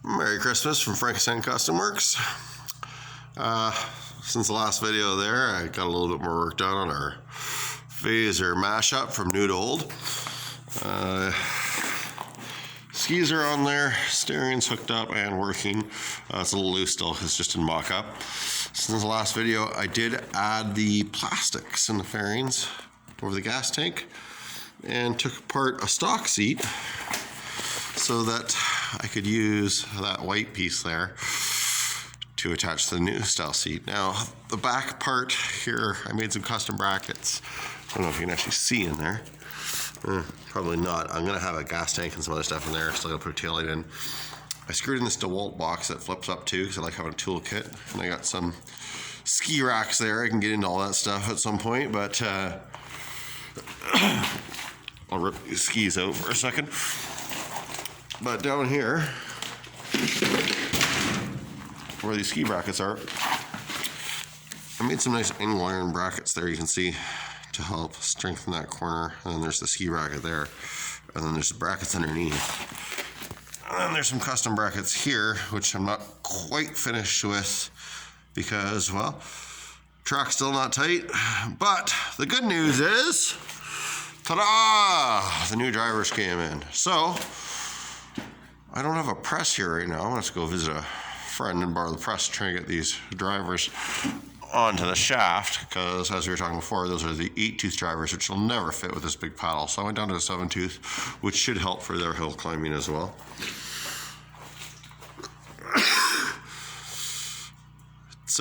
Merry Christmas from Frankenstein Custom Works. Since the last video there, I got a little bit more work done on our phazer mashup from new to old. Skis are on there, steering's hooked up and working. It's a little loose still, it's just in mock-up. Since the last video, I did add the plastics in the fairings over the gas tank and took apart a stock seat so that I could use that white piece there to attach to the new style seat. Now, the back part here, I made some custom brackets. I don't know if you can actually see in there. Probably not. I'm gonna have a gas tank and some other stuff in there. Still gotta put a tail light in. I screwed in this DeWalt box that flips up too, because I like having a toolkit. And I got some ski racks there. I can get into all that stuff at some point, but I'll rip these skis out for a second. But down here, where these ski brackets are, I made some nice angle iron brackets there, you can see, to help strengthen that corner. And then there's the ski bracket there, and then there's the brackets underneath. And then there's some custom brackets here, which I'm not quite finished with because, well, track's still not tight. But the good news is, ta-da! The new drivers came in. So I don't have a press here right now. I'm gonna have to go visit a friend and borrow the press to try and get these drivers onto the shaft, because as we were talking before, those are the 8-tooth drivers, which will never fit with this big paddle. So I went down to a 7-tooth, which should help for their hill climbing as well. It's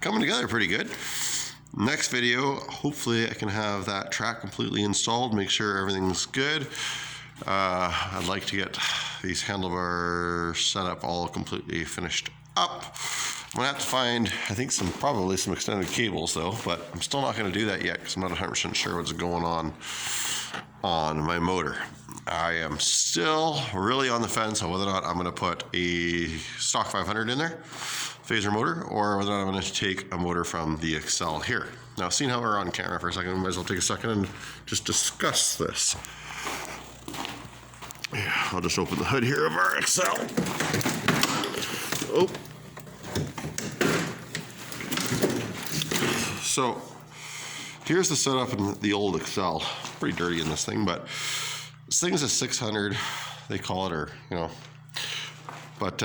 coming together pretty good. Next video, hopefully I can have that track completely installed, make sure everything's good. I'd like to get these handlebars set up all completely finished up. I'm gonna have to find, I think, probably some extended cables though, but I'm still not gonna do that yet because I'm not 100% sure what's going on my motor. I am still really on the fence on whether or not I'm gonna put a stock 500 in there, phazer motor, or whether or not I'm going to take a motor from the Excel here. Now, seeing how we're on camera for a second, we might as well take a second and just discuss this. Yeah, I'll just open the hood here of our Excel. Oh. So, here's the setup in the old Excel. Pretty dirty in this thing, but this thing is a 600, they call it, or, you know, but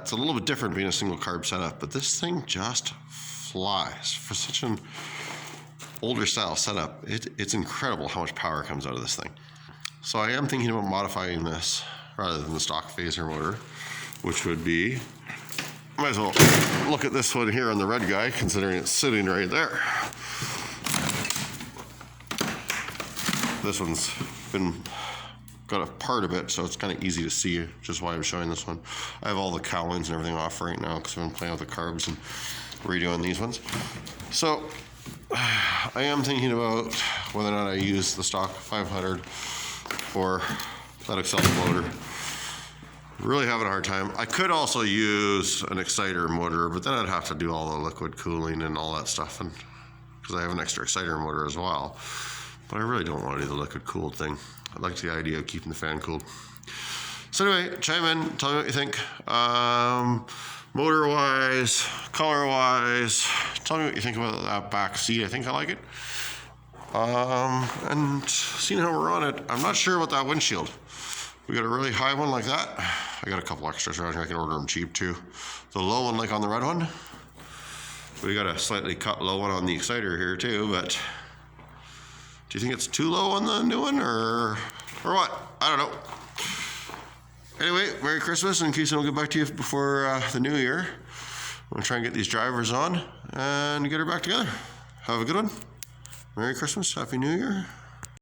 it's a little bit different being a single carb setup, but this thing just flies. For such an older style setup, it's incredible how much power comes out of this thing. So I am thinking about modifying this rather than the stock phazer motor, which would be, might as well look at this one here on the red guy, considering it's sitting right there. This one's got a part of it, so it's kind of easy to see, which is why I'm showing this one. I have all the cowlings and everything off right now because I've been playing with the carbs and redoing these ones. So I am thinking about whether or not I use the stock 500 or that Excel motor. Really having a hard time. I could also use an exciter motor, but then I'd have to do all the liquid cooling and all that stuff, and because I have an extra exciter motor as well. But I really don't want to do the liquid cooled thing. I like the idea of keeping the fan cooled. So anyway, chime in, tell me what you think. Motor-wise, color-wise, tell me what you think about that back seat. I think I like it. And seeing how we're on it, I'm not sure about that windshield. We got a really high one like that. I got a couple extras around here. I can order them cheap too. The low one, like on the red one. We got a slightly cut low one on the exciter here too, but do you think it's too low on the new one, or what? I don't know. Anyway, Merry Christmas, in case I don't get back to you before the new year. I'm gonna try and get these drivers on and get her back together. Have a good one. Merry Christmas, Happy New Year.